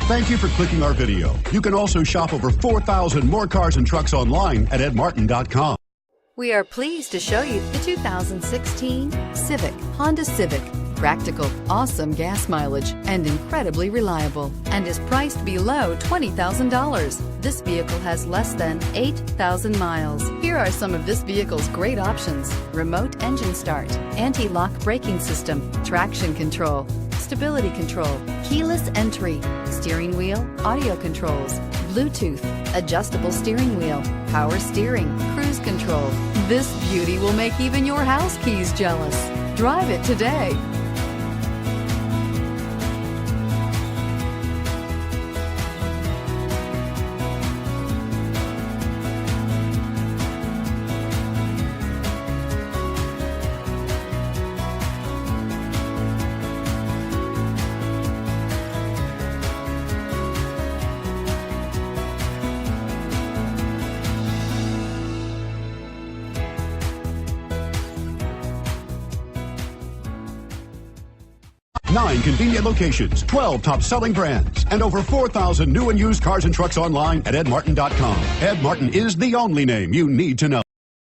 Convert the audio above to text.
Thank you for clicking our video. You can also shop over 4,000 more cars and trucks online at edmartin.com. We are pleased to show you the 2016 Honda Civic. Practical, awesome gas mileage, and incredibly reliable, and is priced below $20,000. This vehicle has less than 8,000 miles. Here are some of this vehicle's great options: remote engine start, anti-lock braking system, traction control, stability control, keyless entry, steering wheel audio controls, Bluetooth, adjustable steering wheel, power steering, cruise control. This beauty will make even your house keys jealous. Drive it today. Nine convenient locations, 12 top-selling brands, and over 4,000 new and used cars and trucks online at edmartin.com. Ed Martin is the only name you need to know.